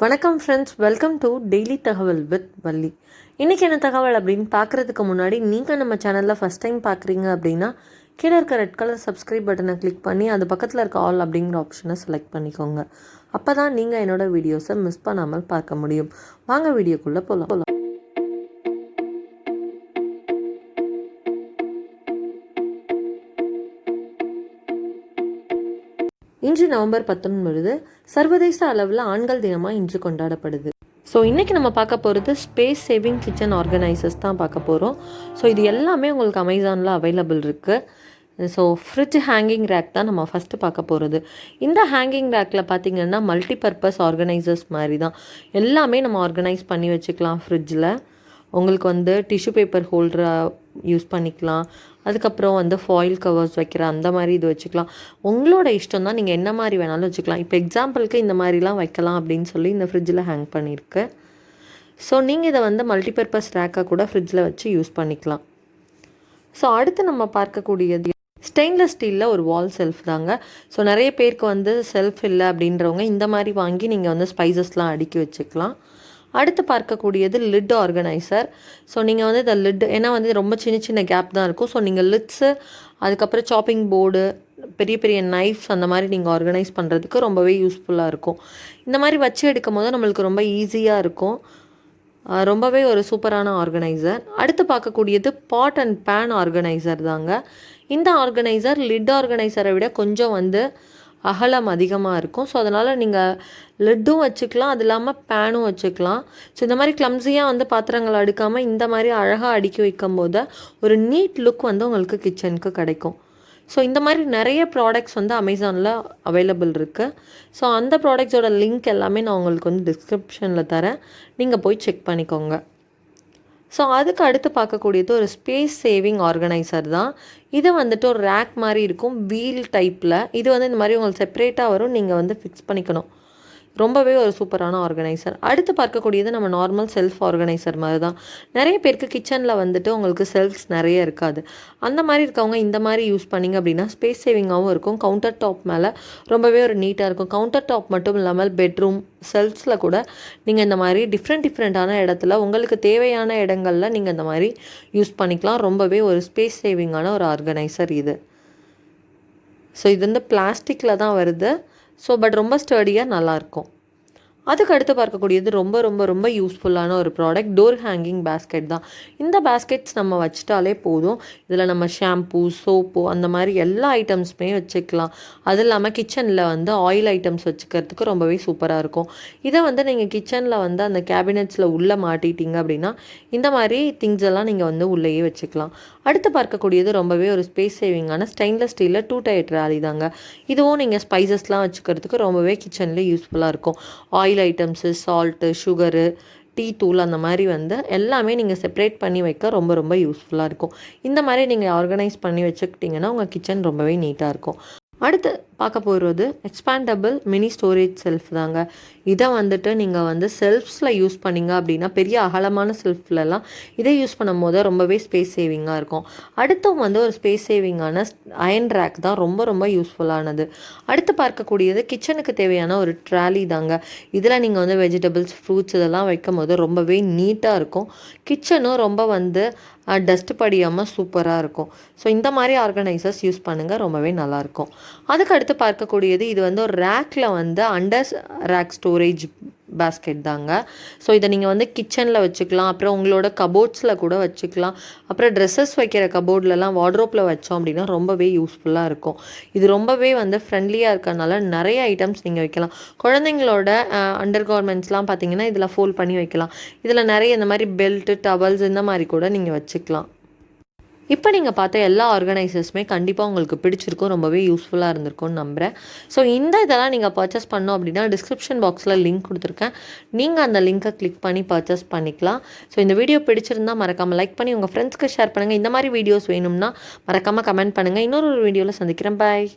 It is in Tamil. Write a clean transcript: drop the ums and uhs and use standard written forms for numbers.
வணக்கம் ஃப்ரெண்ட்ஸ், வெல்கம் டு டெய்லி தகவல் வித் வள்ளி. இன்றைக்கி என்ன தகவல் அப்படின்னு பார்க்குறதுக்கு முன்னாடி நீங்கள் நம்ம சேனலில் ஃபஸ்ட் டைம் பார்க்குறீங்க அப்படின்னா கீழே இருக்க ரெட் கலர் சப்ஸ்கிரைப் பட்டனை கிளிக் பண்ணி அது பக்கத்தில் இருக்க ஆல் அப்படிங்கிற ஆப்ஷனை செலக்ட் பண்ணிக்கோங்க. அப்போ தான் நீங்கள் என்னோடய வீடியோஸை மிஸ் பண்ணாமல் பார்க்க முடியும். வாங்க வீடியோக்குள்ளே போகலாம். இன்று நவம்பர் 19 சர்வதேச அளவில் ஆண்கள் தினமாக இன்று கொண்டாடப்படுது. ஸோ இன்றைக்கி நம்ம பார்க்க போகிறது ஸ்பேஸ் சேவிங் கிச்சன் ஆர்கனைசர்ஸ் தான் பார்க்க போகிறோம். ஸோ இது எல்லாமே உங்களுக்கு அமேசானில் அவைலபிள் இருக்குது. ஸோ ஃப்ரிட்ஜ் ஹேங்கிங் ரேக் தான் நம்ம ஃபஸ்ட்டு பார்க்க போகிறது. இந்த ஹேங்கிங் ரேக்கில் பார்த்திங்கன்னா மல்டி பர்பஸ் ஆர்கனைசர்ஸ் மாதிரி தான் எல்லாமே நம்ம ஆர்கனைஸ் பண்ணி வச்சுக்கலாம். ஃப்ரிட்ஜில் உங்களுக்கு டிஷ்யூ பேப்பர் ஹோல்டராக யூஸ் பண்ணிக்கலாம். அதுக்கப்புறம் ஃபாயில் கவர்ஸ் வைக்கிற அந்த மாதிரி இது வச்சுக்கலாம். உங்களோட இஷ்டம் தான், நீங்கள் என்ன மாதிரி வேணாலும் வச்சுக்கலாம். இப்போ எக்ஸாம்பிளுக்கு இந்த மாதிரிலாம் வைக்கலாம் அப்படின்னு சொல்லி இந்த ஃப்ரிட்ஜில் ஹேங் பண்ணியிருக்கு. ஸோ நீங்கள் இதை மல்டிபர்பஸ் ரேக்காக கூட ஃப்ரிட்ஜில் வச்சு யூஸ் பண்ணிக்கலாம். ஸோ அடுத்து நம்ம பார்க்கக்கூடியது ஸ்டெயின்லெஸ் ஸ்டீலில் ஒரு வால் செல்ஃப் தாங்க. ஸோ நிறைய பேருக்கு செல்ஃப் இல்லை அப்படின்றவங்க இந்த மாதிரி வாங்கி நீங்கள் ஸ்பைசஸ்லாம் அடுக்கி வச்சுக்கலாம். அடுத்து பார்க்கக்கூடியது லிட் ஆர்கனைசர். ஸோ நீங்கள் இந்த லிட் ஏன்னா ரொம்ப சின்ன சின்ன கேப் தான் இருக்கும். ஸோ நீங்கள் லிட்ஸு, அதுக்கப்புறம் சாப்பிங் போர்டு, பெரிய பெரிய நைஃப்ஸ் அந்த மாதிரி நீங்கள் ஆர்கனைஸ் பண்ணுறதுக்கு ரொம்பவே யூஸ்ஃபுல்லாக இருக்கும். இந்த மாதிரி வச்சு எடுக்கும் போது நம்மளுக்கு ரொம்ப ஈஸியாக இருக்கும். ரொம்பவே ஒரு சூப்பரான ஆர்கனைசர். அடுத்து பார்க்கக்கூடியது பாட் அண்ட் பேன் ஆர்கனைசர் தாங்க. இந்த ஆர்கனைசர் லிட் ஆர்கனைசரை விட கொஞ்சம் அகலம் அதிகமாக இருக்கும். ஸோ அதனால் நீங்கள் லிட்டும் வச்சுக்கலாம், அது இல்லாமல் பேனும் வச்சுக்கலாம். ஸோ இந்த மாதிரி கிளம்ஸியாக பாத்திரங்கள் அடுக்காமல் இந்த மாதிரி அழகாக அடுக்கி வைக்கும் போது ஒரு நீட் லுக் உங்களுக்கு கிச்சனுக்கு கிடைக்கும். ஸோ இந்த மாதிரி நிறைய ப்ராடக்ட்ஸ் அமேசானில் அவைலபிள் இருக்குது. ஸோ அந்த ப்ராடக்ட்ஸோட லிங்க் எல்லாமே நான் உங்களுக்கு டிஸ்கிரிப்ஷனில் தரேன், நீங்கள் போய் செக் பண்ணிக்கோங்க. ஸோ அதுக்கு அடுத்து பார்க்கக்கூடியது ஒரு ஸ்பேஸ் சேவிங் ஆர்கனைசர் தான். இது ஒரு ரேக் மாதிரி இருக்கும், வீல் டைப்பில். இது இந்த மாதிரி உங்களுக்கு செப்பரேட்டாக வரும், நீங்கள் ஃபிக்ஸ் பண்ணிக்கணும். ரொம்பவே ஒரு சூப்பரான ஆர்கனைசர். அடுத்து பார்க்கக்கூடியது நம்ம நார்மல் செல்ஃப் ஆர்கனைசர் மாதிரி தான். நிறைய பேருக்கு கிச்சனில் உங்களுக்கு செல்ஃப்ஸ் நிறைய இருக்காது. அந்த மாதிரி இருக்கவங்க இந்த மாதிரி யூஸ் பண்ணிங்க அப்படின்னா ஸ்பேஸ் சேவிங்காகவும் இருக்கும். கவுண்டர் டாப் மேலே ரொம்பவே ஒரு நீட்டாக இருக்கும். கவுண்டர் டாப் மட்டும் இல்லாமல் பெட்ரூம் செல்ஃப்ஸில் கூட நீங்கள் இந்த மாதிரி டிஃப்ரெண்ட்டான இடத்துல உங்களுக்கு தேவையான இடங்களில் நீங்கள் இந்த மாதிரி யூஸ் பண்ணிக்கலாம். ரொம்பவே ஒரு ஸ்பேஸ் சேவிங்கான ஒரு ஆர்கனைசர் இது. ஸோ இது பிளாஸ்டிக்கில் தான் வருது. ஸோ பட் ரொம்ப ஸ்டடியாக நல்லாயிருக்கும். அதுக்கு அடுத்து பார்க்கக்கூடியது ரொம்ப ரொம்ப ரொம்ப யூஸ்ஃபுல்லான ஒரு ப்ராடக்ட், டோர் ஹேங்கிங் பேஸ்கெட் தான். இந்த பேஸ்கெட்ஸ் நம்ம வச்சிட்டாலே போதும். இதில் நம்ம ஷாம்பூ, சோப்பு அந்த மாதிரி எல்லா ஐட்டம்ஸுமே வச்சுக்கலாம். அது இல்லாமல் கிச்சனில் ஆயில் ஐட்டம்ஸ் வச்சுக்கிறதுக்கு ரொம்பவே சூப்பராக இருக்கும். இதை நீங்கள் கிச்சனில் அந்த கேபினெட்ஸில் உள்ளே மாட்டிட்டீங்க அப்படின்னா இந்த மாதிரி திங்ஸ் எல்லாம் நீங்கள் உள்ளேயே வச்சுக்கலாம். அடுத்து பார்க்கக்கூடியது ரொம்பவே ஒரு ஸ்பேஸ் சேவிங்கான ஸ்டெயின்லெஸ் ஸ்டீலில் 2 டயர் ட்ராலி தாங்க. இதுவும் நீங்கள் ஸ்பைசஸ்லாம் வச்சுக்கிறதுக்கு ரொம்பவே கிச்சனில் யூஸ்ஃபுல்லாக இருக்கும். Oil items, salt, sugar, tea தூள் அந்த மாதிரி எல்லாமே நீங்கள் செப்பரேட் பண்ணி வைக்க ரொம்ப ரொம்ப யூஸ்ஃபுல்லாக இருக்கும். இந்த மாதிரி நீங்கள் ஆர்கனைஸ் பண்ணி வச்சுக்கிட்டிங்கன்னா உங்கள் கிச்சன் ரொம்பவே நீட்டாக இருக்கும். அடுத்து பார்க்க போகிறது எக்ஸ்பேண்டபிள் மினி ஸ்டோரேஜ் செல்ஃப் தாங்க. இதை நீங்கள் செல்ஃப்ஸில் யூஸ் பண்ணிங்க அப்படின்னா பெரிய அகலமான செல்ஃப்லலாம் இதை யூஸ் பண்ணும் போது ரொம்பவே ஸ்பேஸ் சேவிங்காக இருக்கும். அடுத்தும் ஒரு ஸ்பேஸ் சேவிங்கான அயன் ரேக் தான் ரொம்ப ரொம்ப யூஸ்ஃபுல்லானது. அடுத்து பார்க்கக்கூடியது கிச்சனுக்கு தேவையான ஒரு ட்ராலி தாங்க. இதில் நீங்கள் வெஜிடபிள்ஸ், ஃப்ரூட்ஸ் இதெல்லாம் வைக்கும் போது ரொம்பவே நீட்டாக இருக்கும். கிச்சனும் ரொம்ப டஸ்ட் படியாமல் சூப்பராக இருக்கும். ஸோ இந்த மாதிரி ஆர்கனைசர்ஸ் யூஸ் பண்ணுங்கள், ரொம்பவே நல்லாயிருக்கும். அதுக்கு அடுத்து பார்க்கக்கூடியது இது ஒரு ரேக்கில் அண்டர் ரேக் ஸ்டோரேஜ் பேஸ்கெட் தாங்க. ஸோ இதை நீங்கள் கிச்சனில் வச்சுக்கலாம், அப்புறம் உங்களோட கபோர்ட்ஸில் கூட வச்சுக்கலாம். அப்புறம் ட்ரெஸ்ஸஸ் வைக்கிற கபோர்ட்லலாம் வார்ட்ரோப்பில் வச்சோம் அப்படின்னா ரொம்பவே யூஸ்ஃபுல்லாக இருக்கும். இது ரொம்பவே ஃப்ரெண்ட்லியாக இருக்கறனால நிறைய ஐட்டம்ஸ் நீங்கள் வைக்கலாம். குழந்தைங்களோட அண்டர் கார்மெண்ட்ஸ்லாம் பார்த்தீங்கன்னா இதில் ஃபோல்ட் பண்ணி வைக்கலாம். இதில் நிறைய இந்த மாதிரி பெல்ட்டு, டவல்ஸ் இந்த மாதிரி கூட நீங்கள் வச்சுக்கலாம். இப்போ நீங்கள் பார்த்த எல்லா ஆர்கனைசர்ஸுமே கண்டிப்பாக உங்களுக்கு பிடிச்சிருக்கும், ரொம்பவே யூஸ்ஃபுல்லாக இருந்திருக்கும்னு நம்புகிறேன். ஸோ இதெல்லாம் நீங்கள் பர்ச்சேஸ் பண்ணோம் அப்படின்னா டிஸ்கிரிப்ஷன் பாக்ஸில் லிங்க் கொடுத்துருக்கேன், நீங்கள் அந்த லிங்க்கை கிளிக் பண்ணி பர்ச்சேஸ் பண்ணிக்கலாம். ஸோ இந்த வீடியோ பிடிச்சிருந்தால் மறக்காமல் லைக் பண்ணி உங்கள் ஃப்ரெண்ட்ஸ்க்கு ஷேர் பண்ணுங்கள். இந்த மாதிரி வீடியோஸ் வேணும்னா மறக்காமல் கமெண்ட் பண்ணுங்கள். இன்னொரு வீடியோவில் சந்திக்கிறேன். பாய்.